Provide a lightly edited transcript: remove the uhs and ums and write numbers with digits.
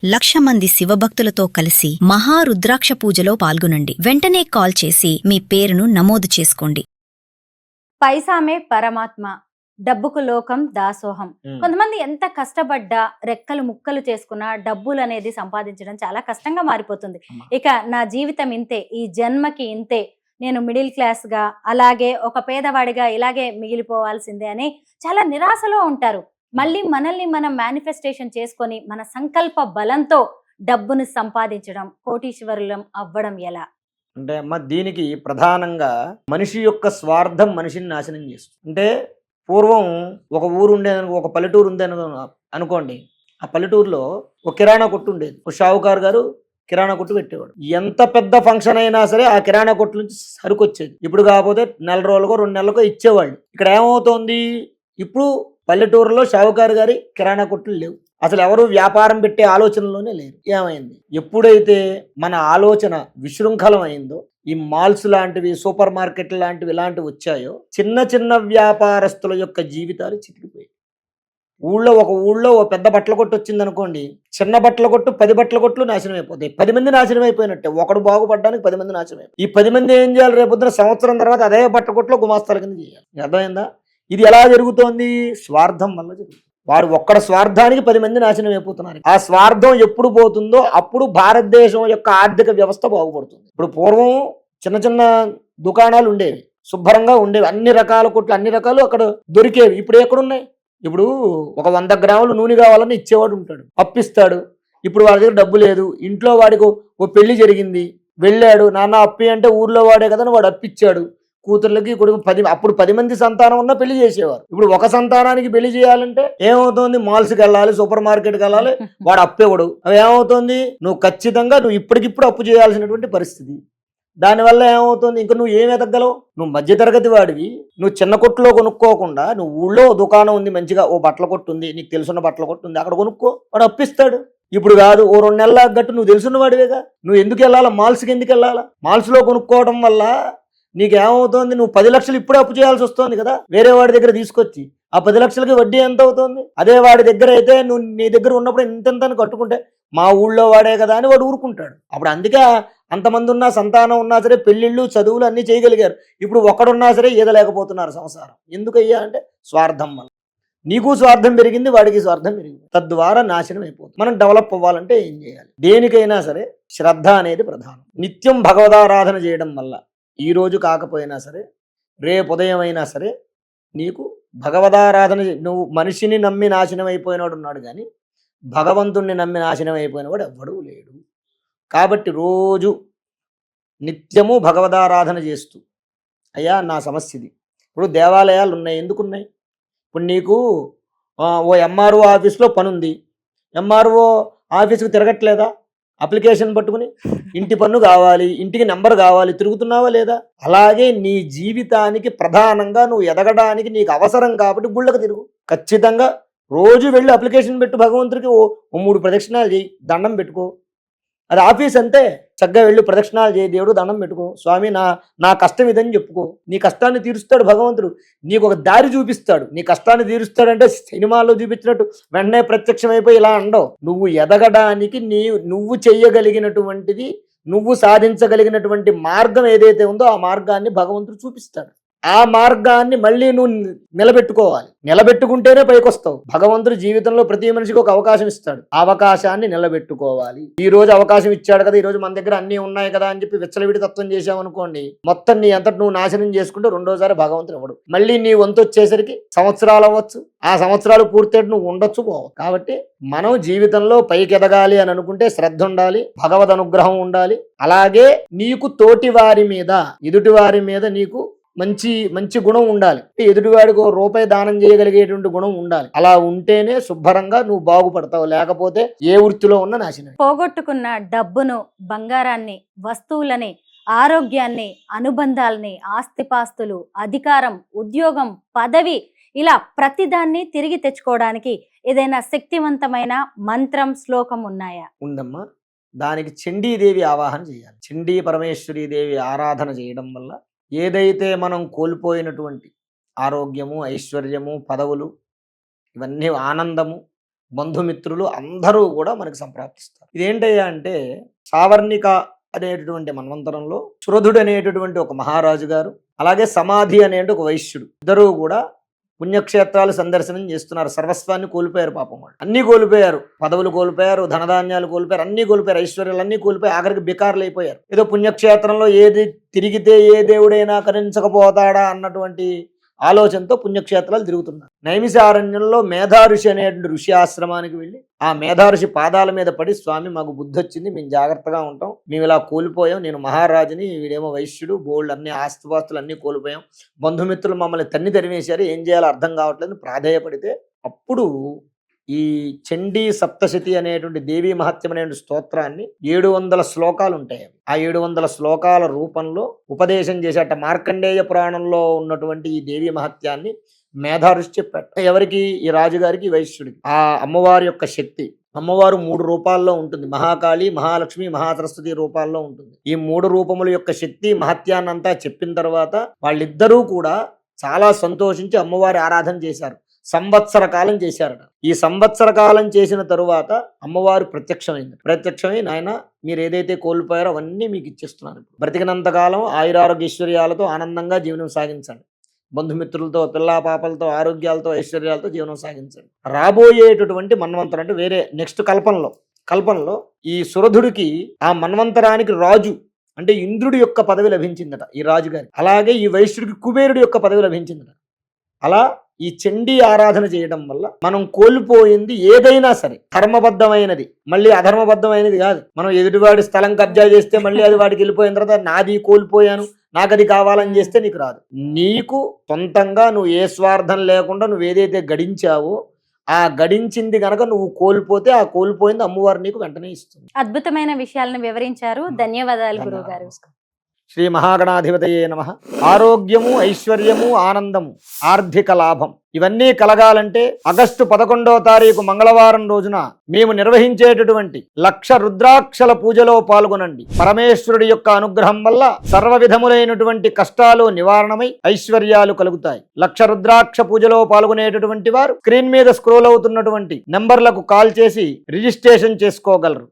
1,00,000 మంది శివభక్తులతో కలిసి మహారుద్రాక్ష పూజలో పాల్గొనండి. వెంటనే కాల్ చేసి మీ పేరును నమోదు చేసుకోండి. పైసామే పరమాత్మ, డబ్బుకు లోకం దాసోహం. కొంతమంది ఎంత కష్టపడ్డా రెక్కలు ముక్కలు చేసుకున్నా డబ్బులు అనేది సంపాదించడం చాలా కష్టంగా మారిపోతుంది. ఇక నా జీవితం ఇంతే, ఈ జన్మకి ఇంతే, నేను మిడిల్ క్లాస్ గా అలాగే ఒక పేదవాడిగా ఇలాగే మిగిలిపోవాల్సిందే అని చాలా నిరాశలో ఉంటారు. మళ్ళీ మనల్ని మనం మేనిఫెస్టేషన్ చేసుకొని మన సంకల్ప బలంతో డబ్బును సంపాదించడం, కోటీశ్వరులం అవ్వడం ఎలా? అంటే అమ్మ, దీనికి ప్రధానంగా మనిషి యొక్క స్వార్థం మనిషిని నాశనం చేస్తుంది. అంటే పూర్వం ఒక ఊరు ఉండేది, ఒక పల్లెటూరు ఉంది అనుకోండి. ఆ పల్లెటూరులో ఒక కిరాణా కొట్టు ఉండేది. ఒక షావుకారు గారు కిరాణా కొట్టు పెట్టేవాడు. ఎంత పెద్ద ఫంక్షన్ అయినా సరే ఆ కిరాణా కొట్టు నుంచి సరుకు వచ్చేది. ఇప్పుడు కాకపోతే 4 రోజులకో 2 నెలలకో ఇచ్చేవాళ్ళు. ఇక్కడ ఏమవుతోంది, ఇప్పుడు పల్లెటూరులో షావుకారు గారి కిరాణా కొట్లు లేవు. అసలు ఎవరు వ్యాపారం పెట్టే ఆలోచనలోనే లేరు. ఏమైంది, ఎప్పుడైతే మన ఆలోచన విశృంఖలం అయిందో, ఈ మాల్స్ లాంటివి, సూపర్ మార్కెట్ లాంటివి ఇలాంటివి వచ్చాయో, చిన్న చిన్న వ్యాపారస్తుల యొక్క జీవితాలు చితికిపోయాయి. ఒక ఊళ్ళో ఓ పెద్ద బట్టల కొట్టు వచ్చింది అనుకోండి, చిన్న బట్టల కొట్టు 10 బట్టల కొట్లు నాశనం అయిపోతాయి. 10 మంది నాశనం అయిపోయినట్టే. ఒకడు బాగుపడడానికి 10 మంది నాశనం అయిపోయి. ఈ 10 మంది ఏం చేయాలి, రేపొద్దున సంవత్సరం తర్వాత అదే బట్టల కొట్లో గుమాస్తాల కింద చేయాలి. అర్థమైందా? ఇది ఎలా జరుగుతోంది? స్వార్థం వల్ల జరుగుతుంది. వాడు ఒక్కడ స్వార్థానికి 10 మంది నాశనం అయిపోతున్నారు. ఆ స్వార్థం ఎప్పుడు పోతుందో అప్పుడు భారతదేశం యొక్క ఆర్థిక వ్యవస్థ బాగుపడుతుంది. ఇప్పుడు పూర్వం చిన్న చిన్న దుకాణాలు ఉండేవి, శుభ్రంగా ఉండేవి, అన్ని రకాల కొట్లు అన్ని రకాలు అక్కడ దొరికేవి. ఇప్పుడు ఎక్కడున్నాయి? ఇప్పుడు ఒక 100 గ్రాములు నూనె కావాలని ఇచ్చేవాడు ఉంటాడు, అప్పిస్తాడు. ఇప్పుడు వాడి దగ్గర డబ్బు లేదు. ఇంట్లో వాడికి ఓ పెళ్లి జరిగింది, వెళ్ళాడు, నాన్న అప్పి అంటే ఊర్లో వాడే కదా వాడు అప్పిచ్చాడు. కూతుర్లకి కొడుకు 10, అప్పుడు 10 మంది సంతానం ఉన్నా పెళ్లి చేసేవారు. ఇప్పుడు ఒక సంతానానికి పెళ్లి చేయాలంటే ఏమవుతుంది, మాల్స్కి వెళ్ళాలి, సూపర్ మార్కెట్కి వెళ్ళాలి, వాడు అప్పేవాడు. అవి ఏమవుతుంది, నువ్వు ఖచ్చితంగా నువ్వు ఇప్పటికిప్పుడు అప్పు చేయాల్సినటువంటి పరిస్థితి. దానివల్ల ఏమవుతుంది, ఇంకా నువ్వు ఏం ఎదగలవు? నువ్వు మధ్యతరగతి వాడివి, నువ్వు చిన్న కొట్టులో కొనుక్కోకుండా నువ్వు ఊళ్ళో దుకాణం ఉంది, మంచిగా ఓ బట్టల కొట్టు ఉంది, నీకు తెలుసున్న బట్టల కొట్టు ఉంది, అక్కడ కొనుక్కో, వాడు అప్పిస్తాడు. ఇప్పుడు కాదు, ఓ 2 నెలల గట్టు నువ్వు తెలుసున్న వాడివేగా, నువ్వు ఎందుకు వెళ్ళాలా మాల్స్కి? ఎందుకు వెళ్ళాలా? మాల్స్లో కొనుక్కోవడం వల్ల నీకేమవుతోంది, నువ్వు 10 లక్షలు ఇప్పుడే అప్పు చేయాల్సి వస్తుంది కదా వేరే వాడి దగ్గర తీసుకొచ్చి. ఆ 10 లక్షలకి వడ్డీ ఎంత అవుతుంది? అదే వాడి దగ్గర అయితే నువ్వు నీ దగ్గర ఉన్నప్పుడు ఇంతని కట్టుకుంటే మా ఊళ్ళో వాడే కదా అని వాడు ఊరుకుంటాడు. అప్పుడు అందుకే అంతమంది ఉన్నా, సంతానం ఉన్నా సరే, పెళ్ళిళ్ళు చదువులు అన్నీ చేయగలిగారు. ఇప్పుడు ఒకడున్నా సరే ఈదలేకపోతున్నారు సంసారం. ఎందుకయ్యా అంటే స్వార్థం వల్ల. నీకు స్వార్థం పెరిగింది, వాడికి స్వార్థం పెరిగింది, తద్వారా నాశనం అయిపోతుంది. మనం డెవలప్ అవ్వాలంటే ఏం చేయాలి? దేనికైనా సరే శ్రద్ధ అనేది ప్రధానం. నిత్యం భగవదారాధన చేయడం వల్ల ఈ రోజు కాకపోయినా సరే రేపు ఉదయం అయినా సరే నీకు భగవదారాధన, నువ్వు మనిషిని నమ్మి నాశనం అయిపోయినవాడు ఉన్నాడు, కానీ భగవంతుణ్ణి నమ్మి నాశనం అయిపోయినవాడు ఎవ్వడూ లేడు. కాబట్టి రోజు నిత్యము భగవదారాధన చేస్తూ, అయ్యా నా సమస్య ఇది. ఇప్పుడు దేవాలయాలు ఉన్నాయి, ఎందుకున్నాయి? ఇప్పుడు నీకు ఓ ఎంఆర్ఓ ఆఫీస్లో పని ఉంది, ఎంఆర్ఓ ఆఫీస్కి తిరగట్లేదా? అప్లికేషన్ పట్టుకుని ఇంటి పన్ను కావాలి, ఇంటికి నెంబర్ కావాలి, తిరుగుతున్నావా లేదా? అలాగే నీ జీవితానికి ప్రధానంగా నువ్వు ఎదగడానికి నీకు అవసరం కాబట్టి గుళ్ళకు తిరుగు. ఖచ్చితంగా రోజు వెళ్ళి అప్లికేషన్ పెట్టు, భగవంతుడికి ఓ 3 ప్రదక్షిణాలు చేయి, దండం పెట్టుకో. అది ఆఫీస్ అంతే. చక్కగా వెళ్ళి ప్రదక్షిణాలు చేయి, దేవుడు దండం పెట్టుకో, స్వామి నా కష్టం ఇదని చెప్పుకో. నీ కష్టాన్ని తీరుస్తాడు భగవంతుడు, నీకు ఒక దారి చూపిస్తాడు. నీ కష్టాన్ని తీరుస్తాడంటే సినిమాలో చూపించినట్టు వెంటనే ప్రత్యక్షం అయిపోయి ఇలా అండవు. నువ్వు ఎదగడానికి నువ్వు చెయ్యగలిగినటువంటిది, నువ్వు సాధించగలిగినటువంటి మార్గం ఏదైతే ఉందో ఆ మార్గాన్ని భగవంతుడు చూపిస్తాడు. ఆ మార్గాన్ని మళ్ళీ నువ్వు నిలబెట్టుకోవాలి. నిలబెట్టుకుంటేనే పైకొస్తావు. భగవంతుడు జీవితంలో ప్రతి మనిషికి ఒక అవకాశం ఇస్తాడు, ఆ అవకాశాన్ని నిలబెట్టుకోవాలి. ఈ రోజు అవకాశం ఇచ్చాడు కదా, ఈ రోజు మన దగ్గర అన్ని ఉన్నాయి కదా అని చెప్పి విచ్చలవిడి తత్వం చేసామనుకోండి, మొత్తం నీ అంతటి నువ్వు నాశనం చేసుకుంటే రెండోసారి భగవంతుడు ఇవ్వడు. మళ్ళీ నీ వంతు వచ్చేసరికి సంవత్సరాలు అవ్వచ్చు, ఆ సంవత్సరాలు పూర్తయితే నువ్వు ఉండొచ్చు, పోవచ్చు. కాబట్టి మనం జీవితంలో పైకి ఎదగాలి అని అనుకుంటే శ్రద్ధ ఉండాలి, భగవద్ అనుగ్రహం ఉండాలి. అలాగే నీకు తోటి వారి మీద, ఎదుటి వారి మీద నీకు మంచి గుణం ఉండాలి. ఎదుటివాడికి ₹1 దానం చేయగలిగేటువంటి గుణం ఉండాలి. అలా ఉంటేనే శుభ్రంగా నువ్వు బాగుపడతావు, లేకపోతే ఏ వృత్తిలో ఉన్న నాశనం. పోగొట్టుకున్న డబ్బును, బంగారాన్ని, వస్తువులని, ఆరోగ్యాన్ని, అనుబంధాలని, ఆస్తిపాస్తులు, అధికారం, ఉద్యోగం, పదవి, ఇలా ప్రతిదాన్ని తిరిగి తెచ్చుకోవడానికి ఏదైనా శక్తివంతమైన మంత్రం, శ్లోకం ఉన్నాయా? ఉందమ్మా. దానికి చండీదేవి ఆవాహన చేయాలి. చండీ పరమేశ్వరీ దేవి ఆరాధన చేయడం వల్ల ఏదైతే మనం కోల్పోయినటువంటి ఆరోగ్యము, ఐశ్వర్యము, పదవులు, ఇవన్నీ, ఆనందము, బంధుమిత్రులు అందరూ కూడా మనకి సంప్రాప్తిస్తారు. ఇదేంటయ్యా అంటే సావర్ణిక అనేటటువంటి మన్వంతరంలో సురధుడు అనేటటువంటి ఒక మహారాజు గారు, అలాగే సమాధి అనే ఒక వైశ్యుడు, ఇద్దరూ కూడా పుణ్యక్షేత్రాలు సందర్శనం చేస్తున్నారు. సర్వస్వాన్ని కోల్పోయారు పాపం వాళ్ళు, అన్నీ కోల్పోయారు, పదవులు కోల్పోయారు, ధనధాన్యాలు కోల్పోయారు, అన్నీ కోల్పోయారు, ఐశ్వర్యాలు అన్నీ కోల్పోయి ఆఖరికి బికారులు అయిపోయారు. ఏదో పుణ్యక్షేత్రంలో ఏది తిరిగితే ఏ దేవుడైనా కరించకపోతాడా అన్నటువంటి ఆలోచనతో పుణ్యక్షేత్రాలు తిరుగుతున్నారు. నైమిషారణ్యంలో మేధాఋషి అనేటువంటి ఋషి ఆశ్రమానికి వెళ్ళి ఆ మేధాఋషి పాదాల మీద పడి, స్వామి మాకు బుద్ధి వచ్చింది, మేము జాగ్రత్తగా ఉంటాం, మేము ఇలా కోల్పోయాం, నేను మహారాజుని, వీడేమో వైశ్యుడు, బోల్డ్ అన్ని ఆస్తిపాస్తులు అన్నీ కోల్పోయాం, బంధుమిత్రులు మమ్మల్ని తరిమేశారు, ఏం చేయాలో అర్థం కావట్లేదు ప్రాధేయపడితే, అప్పుడు ఈ చండీ సప్తశతి అనేటువంటి దేవీ మహత్యం అనే స్తోత్రాన్ని 700 శ్లోకాలు ఉంటాయి. ఆ 700 శ్లోకాల రూపంలో ఉపదేశం చేసేట మార్కండేయ పురాణంలో ఉన్నటువంటి ఈ దేవీ మహత్యాన్ని మేధాఋషి చెప్పాట. ఎవరికి? ఈ రాజుగారికి, వైశ్యుడికి. ఆ అమ్మవారి యొక్క శక్తి, అమ్మవారు 3 రూపాల్లో ఉంటుంది. మహాకాళి, మహాలక్ష్మి, మహాసరస్వతి రూపాల్లో ఉంటుంది. ఈ 3 రూపముల యొక్క శక్తి మహత్యాన్నంతా చెప్పిన తర్వాత వాళ్ళిద్దరూ కూడా చాలా సంతోషించి అమ్మవారి ఆరాధన చేశారు. సంవత్సర కాలం చేశారట. ఈ సంవత్సర కాలం చేసిన తరువాత అమ్మవారు ప్రత్యక్షమై నాయన మీరు ఏదైతే కోల్పోయారో అవన్నీ మీకు ఇచ్చేస్తున్నాను, బ్రతికినంత కాలం ఆయురారోగ్యైశ్వర్యాలతో ఆనందంగా జీవనం సాగించండి, బంధుమిత్రులతో, పిల్లా పాపలతో, ఆరోగ్యాలతో, ఐశ్వర్యాలతో జీవనం సాగించండి. రాబోయేటటువంటి మన్వంతరం అంటే వేరే నెక్స్ట్ కల్పనలో ఈ సురధుడికి ఆ మన్వంతరానికి రాజు అంటే ఇంద్రుడి యొక్క పదవి లభించిందట ఈ రాజుగారికి. అలాగే ఈ వైశ్యుడికి కుబేరుడి యొక్క పదవి లభించిందట. అలా ఈ చండీ ఆరాధన చేయడం వల్ల మనం కోల్పోయింది ఏదైనా సరే ధర్మబద్ధమైనది, మళ్ళీ అధర్మబద్ధమైనది కాదు. మనం ఎదుటివాడి స్థలం కబ్జా చేస్తే మళ్ళీ అది వాడికి వెళ్ళిపోయిన తర్వాత నాది కోల్పోయాను, నాకు అది కావాలని చేస్తే నీకు రాదు. నీకు సొంతంగా నువ్వు ఏ స్వార్థం లేకుండా నువ్వు ఏదైతే గడించావో ఆ గడించింది గనక నువ్వు కోల్పోతే ఆ కోల్పోయింది అమ్మవారు నీకు వెంటనే ఇస్తుంది. అద్భుతమైన విషయాలను వివరించారు. ధన్యవాదాలు గురువు గారు. శ్రీ మహాగణాధిపతయే నమః. ఆరోగ్యము, ఐశ్వర్యము, ఆనందము, ఆర్థిక లాభం ఇవన్నీ కలగాలంటే ఆగస్టు 11వ తారీఖు మంగళవారం రోజున మేము నిర్వహించేటటువంటి 1,00,000 రుద్రాక్షల పూజలో పాల్గొనండి. పరమేశ్వరుడి యొక్క అనుగ్రహం వల్ల సర్వ విధములైనటువంటి కష్టాలు నివారణమై ఐశ్వర్యాలు కలుగుతాయి. 1,00,000 రుద్రాక్ష పూజలో పాల్గొనేటటువంటి వారు స్క్రీన్ మీద స్క్రోల్ అవుతున్నటువంటి నంబర్లకు కాల్ చేసి రిజిస్ట్రేషన్ చేసుకోగలరు.